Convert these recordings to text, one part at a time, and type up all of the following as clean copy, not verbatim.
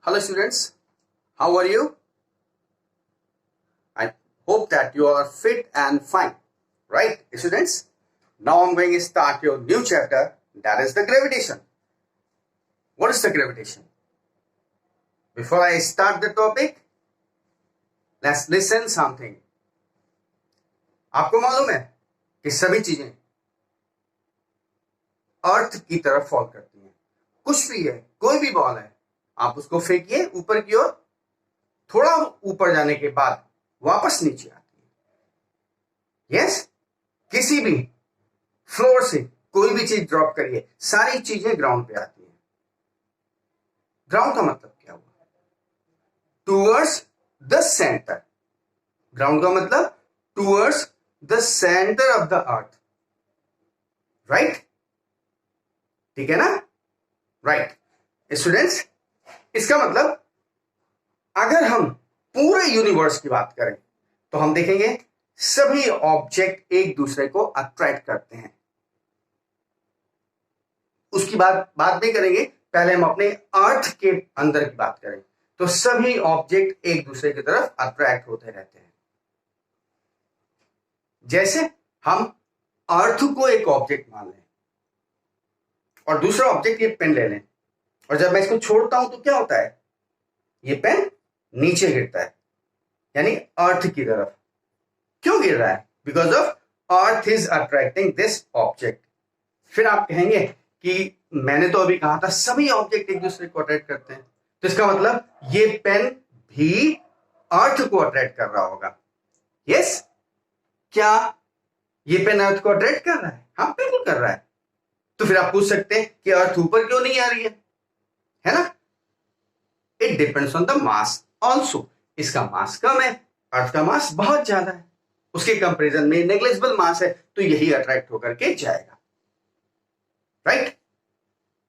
Hello students, how are you? I hope that you are fit and fine, right students? Now I'm going to start your new chapter, that is the gravitation. What is the gravitation? Before I start the topic, let's listen something. आपको मालूम है कि सभी चीजें अर्थ की तरफ fall करती हैं. कुछ भी है, कोई भी बॉल है, आप उसको फेंकिए ऊपर की ओर, थोड़ा ऊपर जाने के बाद वापस नीचे आती है. यस, किसी भी फ्लोर से कोई भी चीज ड्रॉप करिए, सारी चीजें ग्राउंड पे आती हैं. ग्राउंड का मतलब क्या हुआ? Towards the centre. ग्राउंड का मतलब towards the centre of the earth. Right? ठीक है ना? राइट स्टूडेंट्स, इसका मतलब अगर हम पूरे यूनिवर्स की बात करें तो हम देखेंगे सभी ऑब्जेक्ट एक दूसरे को अट्रैक्ट करते हैं. उसकी बात भी करेंगे. पहले हम अपने अर्थ के अंदर की बात करें तो सभी ऑब्जेक्ट एक दूसरे की तरफ अट्रैक्ट होते रहते हैं. जैसे हम अर्थ को एक ऑब्जेक्ट मान लें और दूसरा ऑब्जेक्ट ये पेन ले लें, और जब मैं इसको छोड़ता हूं तो क्या होता है? ये पेन नीचे गिरता है, यानी अर्थ की तरफ. क्यों गिर रहा है? Because of earth is attracting this object. फिर आप कहेंगे कि मैंने तो अभी कहा था सभी ऑब्जेक्ट एक दूसरे को अट्रैक्ट करते हैं, तो इसका मतलब ये पेन भी अर्थ को अट्रैक्ट कर रहा होगा. यस, क्या ये पेन अर्थ को अट्रैक्ट कर रहा है? हाँ, बिल्कुल कर रहा है. तो फिर आप पूछ सकते हैं कि अर्थ ऊपर क्यों नहीं आ रही है ना? It depends on the mass also. इसका मास कम है, अर्थ का मास बहुत ज्यादा है, उसके कंपैरिजन में नेग्लिजिबल मास है, तो यही अट्रैक्ट होकर के जाएगा. राइट?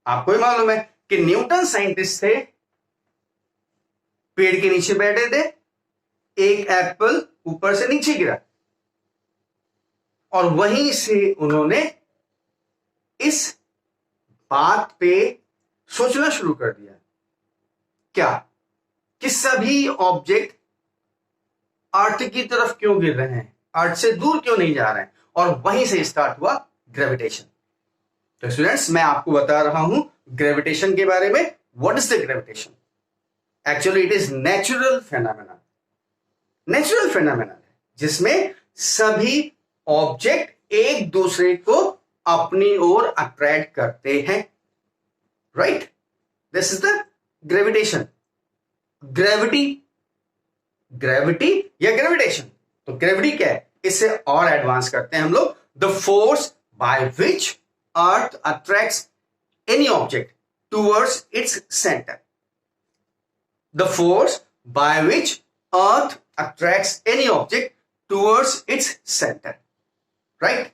आपको ही मालूम है कि न्यूटन साइंटिस्ट थे, पेड़ के नीचे बैठे थे, एक एप्पल ऊपर से नीचे गिरा और वहीं से उन्होंने इस बात पे सोचना शुरू कर दिया. क्या? कि सभी ऑब्जेक्ट अर्थ की तरफ क्यों गिर रहे हैं, अर्थ से दूर क्यों नहीं जा रहे हैं, और वहीं से स्टार्ट हुआ ग्रेविटेशन. तो स्टूडेंट्स, मैं आपको बता रहा हूं ग्रेविटेशन के बारे में. What is the gravitation? Actually it is natural phenomena. Natural phenomena है जिसमें सभी ऑब्जेक्ट एक दूसरे को अपनी ओर अट्रैक्ट करते हैं. Right? This is the gravitation. Gravity या ग्रेविटेशन. तो ग्रेविटी क्या है? इससे और एडवांस करते हैं हम लोग. The force by which earth attracts any object towards its centre. The force by which earth attracts any object towards its centre. Right?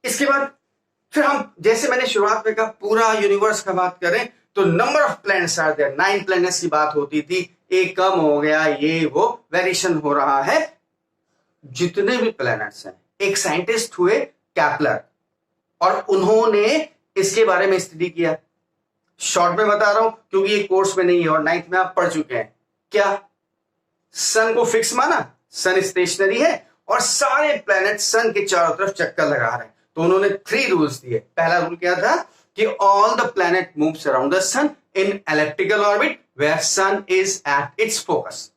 इसके बाद फिर हम, जैसे मैंने शुरुआत में कहा, पूरा यूनिवर्स का बात करें तो number of planets are there. 9 planets की बात होती थी, एक कम हो गया, ये वो वेरिएशन हो रहा है. जितने भी प्लैनेट्स हैं, एक साइंटिस्ट हुए कैपलर, और उन्होंने इसके बारे में स्टडी किया. शॉर्ट में बता रहा हूं क्योंकि ये कोर्स में नहीं है और 9th में आप पढ़ चुके हैं. क्या? सन को फिक्स माना, सन स्टेशनरी है और सारे प्लैनेट सन के चारों तरफ चक्कर लगा रहे हैं. तो उन्होंने 3 रूल्स दिए. पहला रूल क्या था? कि all the planet moves around the sun in elliptical orbit where sun is at its focus.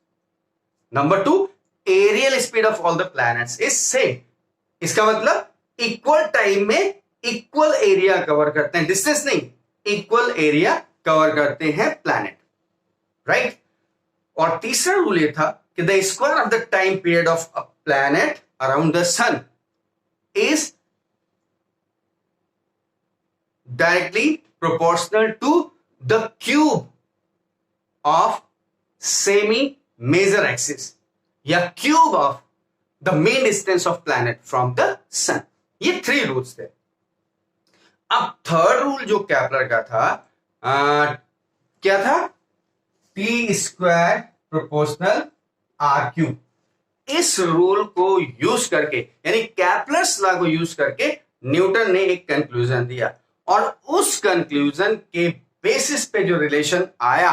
Number 2, areal speed of all the planets is same. इसका मतलब इक्वल टाइम में इक्वल एरिया कवर करते हैं, distance नहीं, equal area cover करते हैं planet. Right? और तीसरा रूल ये था कि the square of the time period of a planet around the sun is directly proportional to the cube of semi-major axis या cube of the mean distance of planet from the sun. ये 3 rules थे. अब third rule जो कैपलर का था, क्या था? T² proportional R³. इस रूल को यूज करके, यानी कैपलर्स लॉ को यूज करके न्यूटन ने एक कंक्लूजन दिया, और उस कंक्लूजन के बेसिस पे जो रिलेशन आया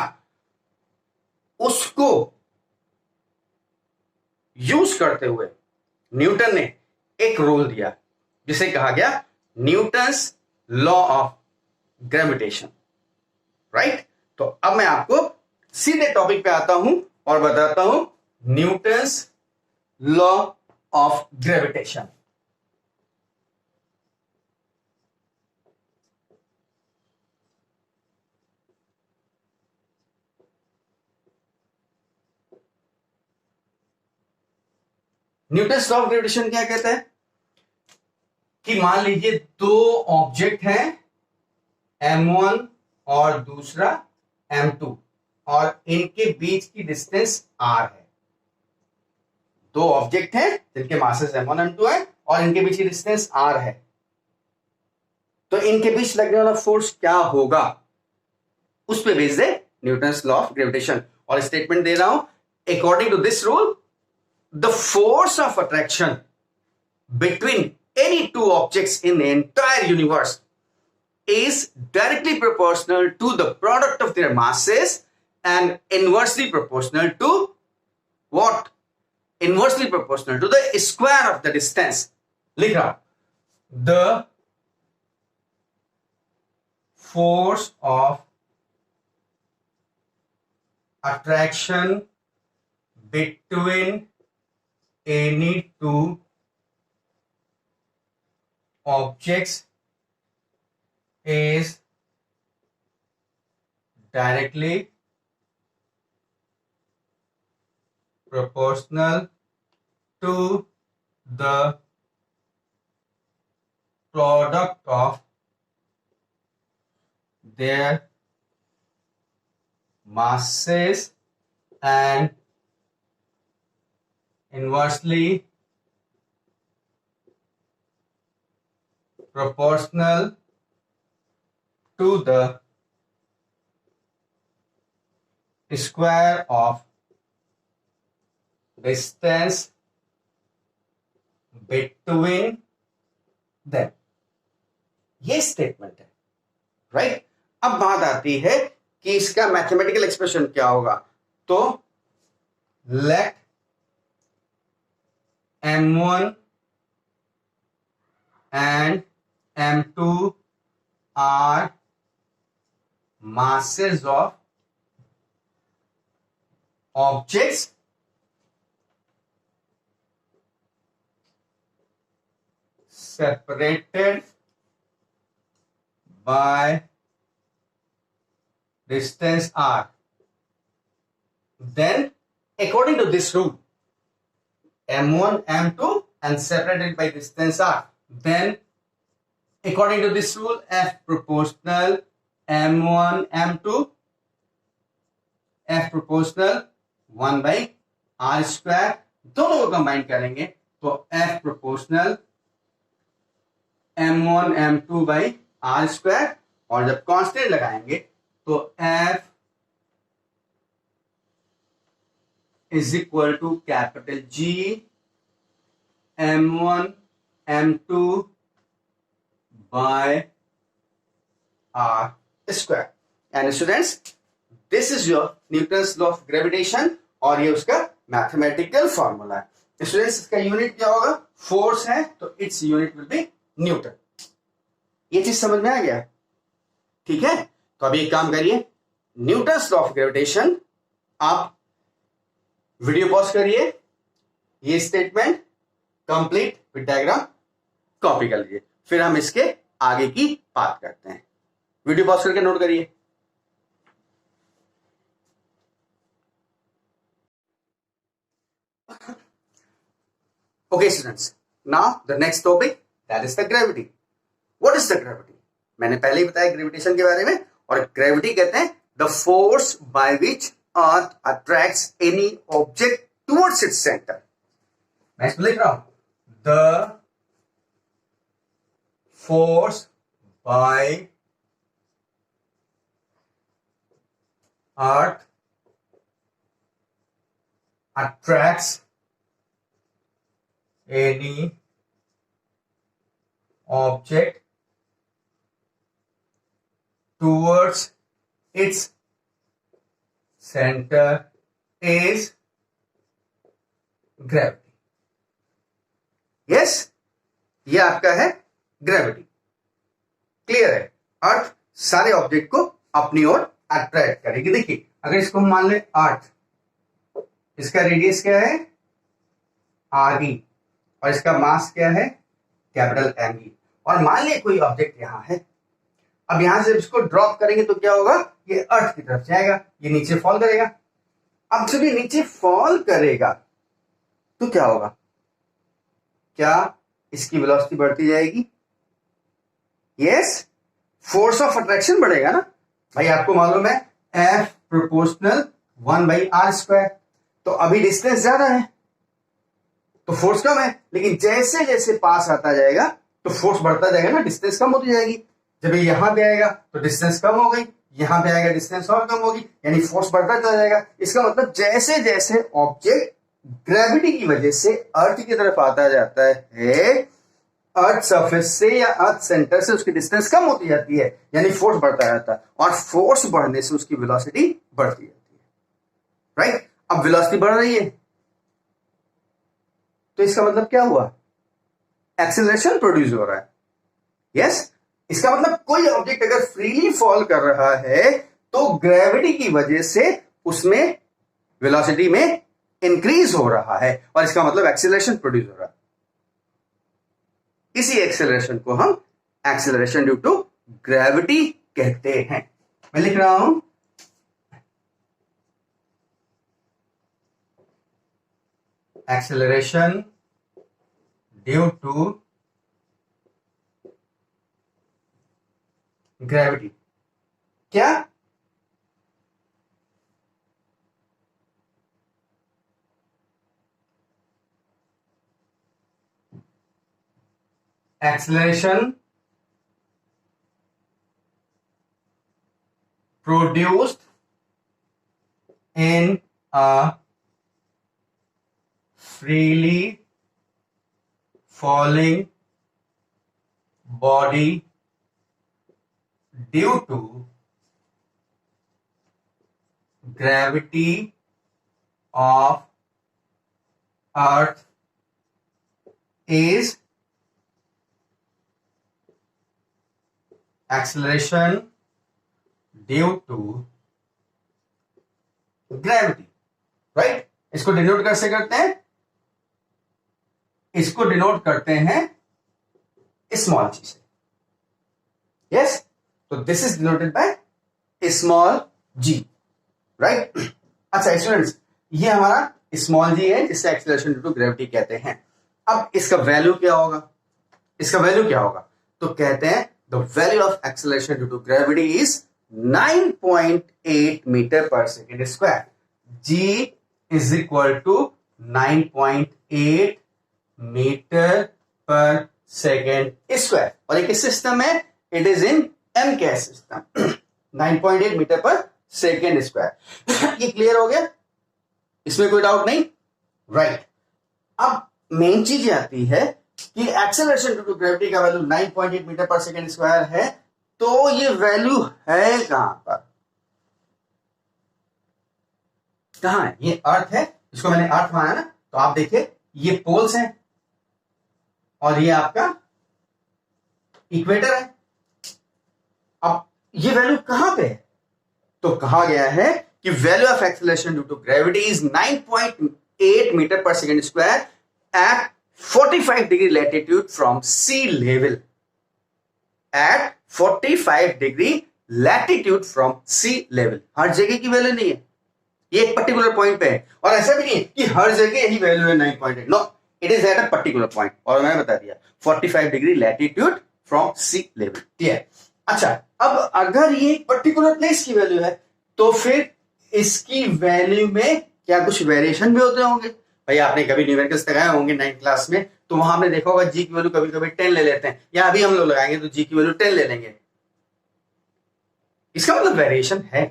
उसको यूज करते हुए न्यूटन ने एक रूल दिया जिसे कहा गया Newton's law of gravitation, right. तो अब मैं आपको सीधे टॉपिक पे आता हूं और बताता हूं Newton's law of gravitation. Newton's law of gravitation क्या कहता है कि मान लीजिए दो ऑब्जेक्ट हैं, m1 और दूसरा m2, और इनके बीच की डिस्टेंस r है। दो ऑब्जेक्ट हैं जिनके मासेस m1 m2 है और इनके बीच की डिस्टेंस r है। तो इनके बीच लगने वाला फोर्स क्या होगा, उस पे बेस्ड है न्यूटन्स लॉ ऑफ ग्रेविटेशन। और स्टेटमेंट दे रहा हूं, according to this rule the force of attraction between any two objects in the entire universe is directly proportional to the product of their masses and inversely proportional to what? Inversely proportional to the square of the distance. लिख रहा हूं, the force of attraction between any two objects is directly proportional to the product of their masses and inversely proportional to the square of distance between them। ये statement है, right. अब बात आती है कि इसका मैथमेटिकल एक्सप्रेशन क्या होगा। तो late m1 and m2 are masses of objects separated by distance r। Then according to this rule, m1 m2 and separated by distance r, then according to this rule f proportional m1 m2, f proportional 1 by r square, दोनों को combine करेंगे तो f proportional m1 m2 by r square, और जब constant लगाएंगे तो f is equal to capital G m1 m2 by r square। and students, this is your Newton's law of gravitation और ये उसका मैथमेटिकल फॉर्मूला है। स्टूडेंट्स इसका unit क्या होगा, फोर्स है तो its unit will be Newton. ये चीज समझ में आ गया, ठीक है। तो अभी एक काम करिए, न्यूटन्स लॉ ऑफ ग्रेविटेशन आप वीडियो पॉज करिए, ये statement complete with diagram copy कर लीजिए, फिर हम इसके आगे की बात करते हैं। वीडियो पॉज करके नोट करिए। Okay students, now the next topic, that is the gravity. What is the gravity? मैंने पहले ही बताया ग्रेविटेशन के बारे में, और ग्रेविटी कहते हैं the force by which earth attracts any object towards its center। मैं इसमें लिख रहा हूं, the force by earth attracts any object towards its center is gravity. Yes, ये आपका है ग्रेविटी। क्लियर है? अर्थ सारे ऑब्जेक्ट को अपनी ओर अट्रैक्ट करेगी। देखिए, अगर इसको हम मान लें अर्थ, इसका रेडियस क्या है आर ई, और इसका मास क्या है कैपिटल एम ई, और मान लिया कोई ऑब्जेक्ट यहां है। अब यहां से इसको ड्रॉप करेंगे तो क्या होगा, ये अर्थ की तरफ जाएगा, ये नीचे फॉल करेगा। अब जब ये नीचे फॉल करेगा तो क्या होगा, क्या इसकी वेलोसिटी बढ़ती जाएगी? यस, फोर्स ऑफ अट्रैक्शन बढ़ेगा ना भाई। आपको मालूम है F प्रोपोर्शनल 1/r²। तो अभी डिस्टेंस ज्यादा है तो फोर्स कम है, लेकिन जैसे जैसे पास आता जाएगा तो फोर्स बढ़ता जाएगा ना, डिस्टेंस कम होती जाएगी। जब ये यहां पे आएगा तो डिस्टेंस कम हो गई, यहां पे आएगा डिस्टेंस और कम होगी, यानी फोर्स बढ़ता चला जाएगा। इसका मतलब जैसे जैसे ऑब्जेक्ट ग्रेविटी की वजह से अर्थ की तरफ आता जाता है, अर्थ सरफेस से या अर्थ सेंटर से उसकी डिस्टेंस कम होती जाती है, यानी फोर्स बढ़ता जाता है, और फोर्स बढ़ने से उसकी वेलोसिटी बढ़ती जाती है। राइट? अब वेलोसिटी बढ़ रही है तो इसका मतलब क्या हुआ, एक्सेलरेशन प्रोड्यूस हो रहा है। यस, इसका मतलब कोई ऑब्जेक्ट अगर फ्रीली फॉल कर रहा है तो ग्रेविटी की वजह से उसमें वेलोसिटी में इंक्रीज हो रहा है, और इसका मतलब एक्सेलरेशन प्रोड्यूस हो रहा है। इसी एक्सेलरेशन को हम एक्सेलरेशन ड्यू टू ग्रेविटी कहते हैं। मैं लिख रहा हूं एक्सेलरेशन ड्यू टू ग्रेविटी। क्या? Acceleration produced in a freely falling body due to gravity of earth is acceleration due to gravity. Right? इसको डिनोट कैसे करते हैं, इसको डिनोट करते हैं स्मॉल जी से। यस, तो this is denoted by small g. Right? अच्छा स्टूडेंट्स, ये हमारा स्मॉल जी है जिससे एक्सेलरेशन ड्यू टू ग्रेविटी कहते हैं। अब इसका वैल्यू क्या होगा, इसका वैल्यू क्या होगा, तो कहते हैं the value of acceleration due to gravity is 9.8 metre per second square. G is equal to 9.8 metre per second square, और एक सिस्टम है, it is in M K S system. 9.8 metre per second square. ये clear हो गया, इसमें कोई doubt नहीं? Right. अब मेन चीज आती है कि एक्सेलरेशन ड्यू टू ग्रेविटी का value 9.8 metre per second square है, तो ये वैल्यू है कहां पर, कहां है? ये अर्थ है, इसको मैंने अर्थ माना ना, तो आप देखिए ये पोल्स हैं और ये आपका इक्वेटर है। अब ये वैल्यू कहां पे है, तो कहा गया है कि value of acceleration due to gravity is 9.8 metre per second square at 45 degree latitude from sea level. At 45 degree latitude from sea level. हर जगह की वैल्यू नहीं है, ये एक पर्टिकुलर पॉइंट पे है, और ऐसा भी नहीं है कि हर जगह यही वैल्यू है 9.8। No, it is at a particular point, और मैंने बता दिया 45 degree latitude from sea level. ठीक है? अच्छा, अब अगर ये पर्टिकुलर प्लेस की वैल्यू है तो फिर इसकी वैल्यू में क्या कुछ वेरिएशन भी होते होंगे? भाई आपने कभी न्यूमेरिकल्स लगाए होंगे 9th क्लास में, तो वहां हमने देखा होगा जी की वैल्यू कभी कभी 10 ले लेते हैं, या अभी हम लोग लगाएंगे तो जी की वैल्यू 10 ले लेंगे। इसका मतलब वेरिएशन है।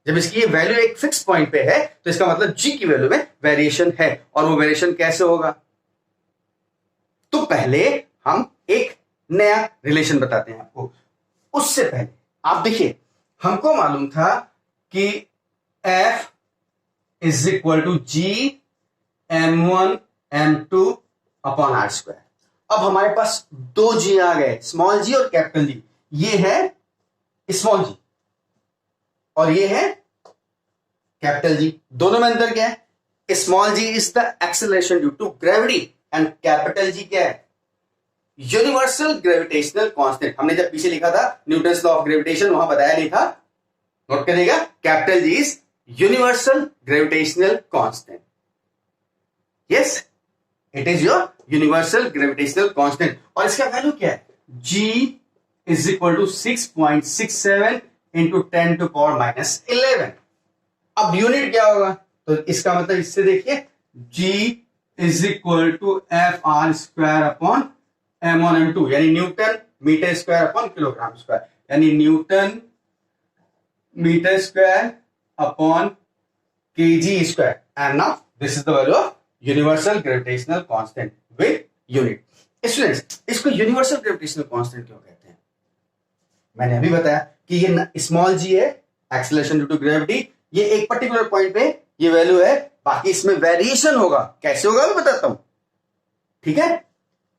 जब इसकी ये वैल्यू एक फिक्स पॉइंट पे है तो इसका मतलब जी की वैल्यू में वेरिएशन है, और वो वेरिएशन कैसे होगा? तो पहले हम एक नया रिलेशन बताते हैं आपको। उससे पहले आप देखिए, हमको मालूम था कि F is equal to G m1 m2 upon R square. अब हमारे पास दो जी आ गए, स्मॉल जी और कैपिटल जी। ये है स्मॉल जी और ये है कैपिटल जी। दोनों में अंतर क्या है? Small g is the acceleration due to gravity and capital G क्या है? Universal gravitational constant. हमने जब पीछे लिखा था न्यूटन्स लॉ ऑफ ग्रेविटेशन, वहां बताया नहीं था, नोट करिएगा। Capital G is universal gravitational constant. Yes, it is your universal gravitational constant. और इसका वैल्यू क्या है? G is equal to 6.67 into 10⁻⁻11। अब यूनिट क्या होगा? तो इसका मतलब इससे देखिए, G is equal to F r square upon m1 m2, यानी newton metre square upon kilogram square, यानी newton metre square upon kg square. And now this is the value of universal gravitational constant with unit. Students, इसको universal gravitational constant क्यों कहते हैं? मैंने अभी बताया कि ये स्मॉल जी है, एक्सेलरेशन ड्यू टू ग्रेविटी। ये एक पर्टिकुलर पॉइंट पे ये वैल्यू है, बाकी इसमें वेरिएशन होगा। कैसे होगा मैं बताता हूं, ठीक है?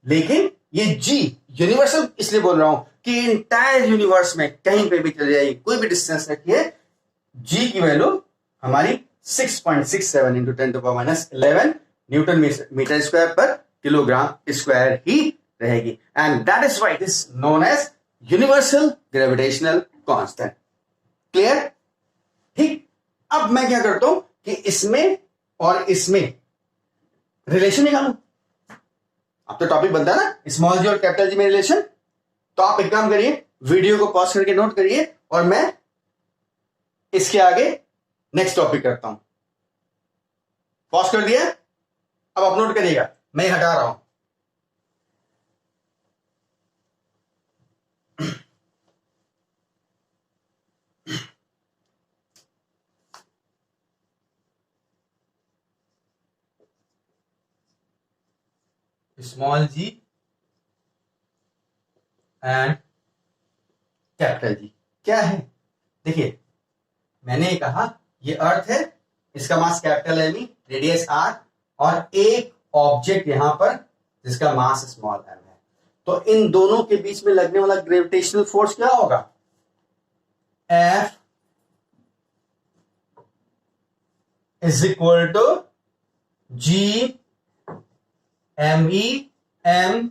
लेकिन ये जी यूनिवर्सल इसलिए बोल रहा हूं कि इंटायर यूनिवर्स में कहीं पे भी चले जाइए, कोई भी डिस्टेंस रखिए, जी की वैल्यू हमारी 6.67 इंटू 10⁻11 न्यूटन मीटर स्क्वायर पर किलोग्राम स्क्वायर ही रहेगी। And that is why it is known as universal gravitational constant. Clear? ठीक। अब मैं क्या करता हूं कि इसमें और इसमें रिलेशन निकालू। अब तो टॉपिक बनता है ना स्मॉल जी और कैपिटल जी में रिलेशन। तो आप एक काम करिए, वीडियो को पॉज करके नोट करिए और मैं इसके आगे नेक्स्ट टॉपिक करता हूं। पॉज कर दिया, अब आप नोट करिएगा, मैं हटा रहा हूं। Small g and capital G क्या है? देखिए, मैंने ये कहा ये अर्थ है, इसका mass capital M, radius R, और एक ऑब्जेक्ट यहां पर जिसका मास स्मॉल एम है। तो इन दोनों के बीच में लगने वाला ग्रेविटेशनल फोर्स क्या होगा? F is equal to G m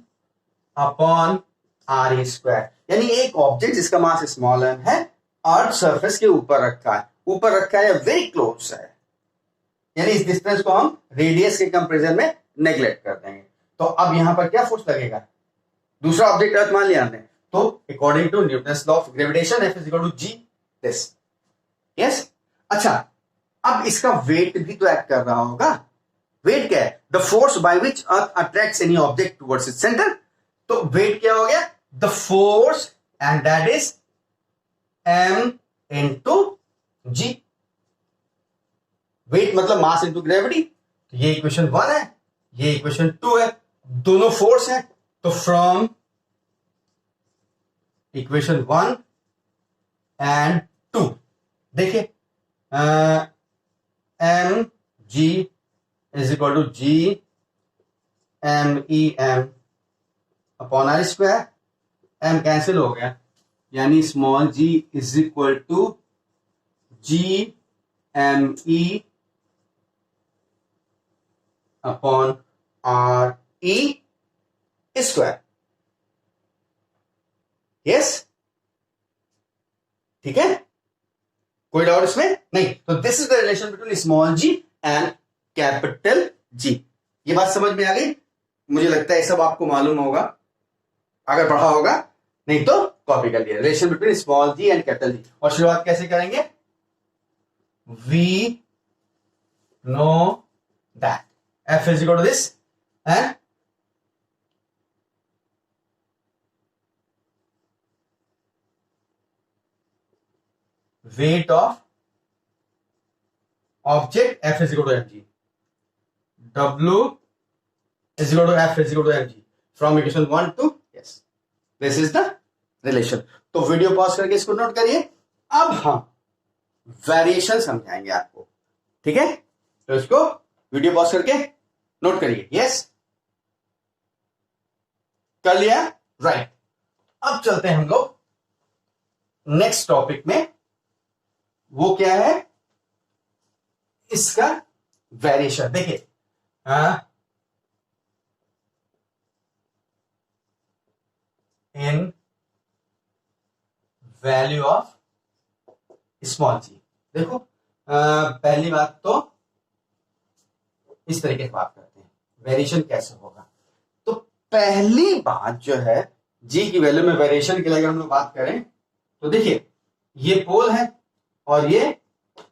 upon R E square. यानी एक ऑब्जेक्ट जिसका मास स्मॉल एम है, अर्थ सरफेस के ऊपर रखा है या वेरी क्लोज है, यानी इस डिस्टेंस को हम रेडियस के कंपैरिजन में नेग्लेक्ट कर देंगे। तो अब यहां पर क्या फोर्स लगेगा? दूसरा ऑब्जेक्ट अर्थ मान लिया हमने, तो according to Newton's law of gravitation F is equal to G this. Yes. अच्छा, अब इसका वेट भी तो एक्ट कर रहा होगा। वेट क्या है? The force by which earth attracts any object towards its centre. तो वेट क्या हो गया? The force, and that is m into g. Weight मतलब मास इंटू ग्रेविटी। तो ये इक्वेशन 1 है, ये इक्वेशन 2 है, दोनों फोर्स है। तो फ्रॉम इक्वेशन 1 एंड 2 देखिए, m g is equal to G m upon R square. M cancel हो गया, यानी small g is equal to G m upon R E square. Yes, ठीक है? कोई डाउट इसमें नहीं? तो this is the relation between small g and capital G. ये बात समझ में आ गई? मुझे लगता है सब आपको मालूम होगा, अगर पढ़ा होगा, नहीं तो कॉपी कर लिया। Relation between small g and capital G. और शुरुआत कैसे करेंगे? We know that F is equal to this and weight of object F is equal to mg. W is equal to F is equal to mg from equation 1 to yes. This is the relation. तो video pause करके इसको note करिए। अब हम variation समझाएंगे आपको, ठीक है? तो इसको वीडियो पॉज करके नोट करिए। यस, कर लिया? राइट। अब चलते हैं हम लोग नेक्स्ट टॉपिक में। वो क्या है? इसका वेरिएशन। देखिए, इन वैल्यू ऑफ स्मॉल जी। देखो, पहली बात तो इस तरीके से बात करते हैं, वेरिएशन कैसे होगा। तो पहली बात जो है, जी की वैल्यू में वेरिएशन के लिए अगर हम लोग बात करें तो देखिए, ये पोल है और ये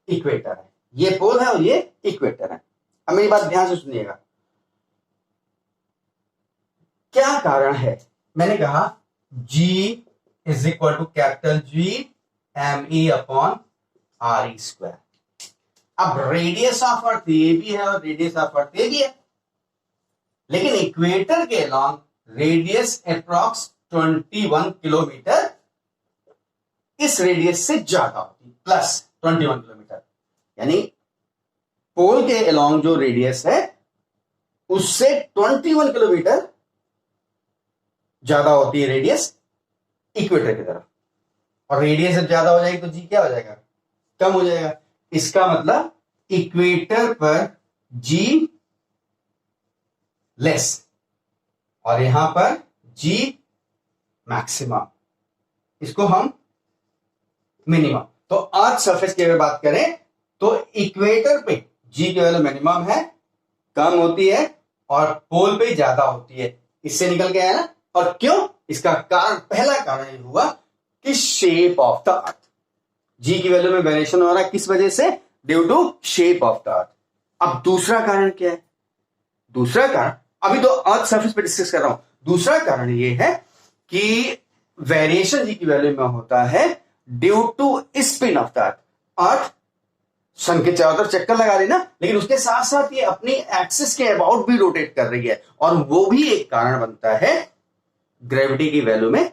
इक्वेटर है, ये पोल है और ये इक्वेटर है। अब मेरी बात ध्यान से सुनिएगा, क्या कारण है? मैंने कहा G is equal to capital G ME upon RE square. अब रेडियस ऑफ अर्थ ये भी है और रेडियस ऑफ अर्थ ये भी है, लेकिन इक्वेटर के अलॉन्ग रेडियस अप्रॉक्स 21 किलोमीटर इस रेडियस से ज्यादा होती है, प्लस 21 किलोमीटर। यानी पोल के अलॉन्ग जो रेडियस है उससे 21 किलोमीटर ज्यादा होती है रेडियस इक्वेटर की तरफ। और रेडियस जब ज्यादा हो जाएगी तो जी क्या हो जाएगा? कम हो जाएगा। इसका मतलब इक्वेटर पर जी लेस और यहां पर जी मैक्सिमम, इसको हम मिनिमम। तो अर्थ सरफेस की अगर बात करें तो इक्वेटर पे जी की वैल्यू मिनिमम है, कम होती है, और पोल पे ज्यादा होती है। इससे निकल के आया ना। और क्यों? इसका कारण, पहला कारण ये हुआ कि शेप ऑफ द अर्थ। जी की वैल्यू में वेरिएशन हो रहा है किस वजह से? Due to shape of the earth. अब दूसरा कारण क्या है? दूसरा कारण, अभी तो अर्थ सरफेस पे डिस्कस कर रहा हूं, दूसरा कारण ये है कि वेरिएशन जी की वैल्यू में होता है due to spin of the earth. Earth sun के चारों तरफ चक्कर लगा रही ना, लेकिन उसके साथ साथ ये अपनी एक्सिस के अबाउट भी रोटेट कर रही है, और वो भी एक कारण बनता है ग्रेविटी की वैल्यू में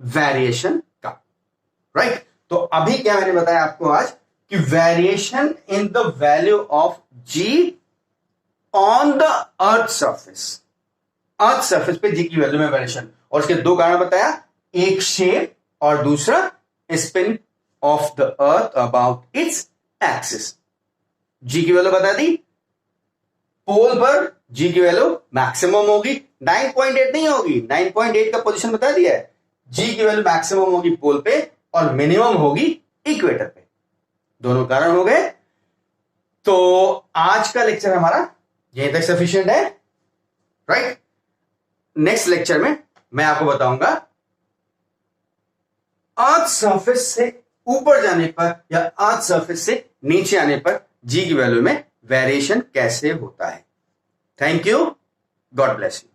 वेरिएशन का। राइट। तो अभी क्या मैंने बताया आपको आज कि variation in the value of ji on the earth surface. Earth surface पे जी की वैल्यू में वेरिएशन, और उसके दो कारण बताया, एक शेप और दूसरा spin of the earth about its axis. G की वैल्यू बता दी, पोल पर जी की वैल्यू मैक्सिमम होगी, 9.8 नहीं होगी, 9.8 का पोजीशन बता दिया है। जी की वैल्यू मैक्सिमम होगी पोल पे और मिनिमम होगी इक्वेटर पे। दोनों कारण हो गए। तो आज का लेक्चर हमारा यहीं तक सफिशिएंट है। राइट। नेक्स्ट लेक्चर में मैं आपको बताऊंगा अर्थ सरफेस से ऊपर जाने पर या अर्थ सरफेस से नीचे आने पर जी की वैल्यू में वेरिएशन कैसे होता है। Thank you, God bless you.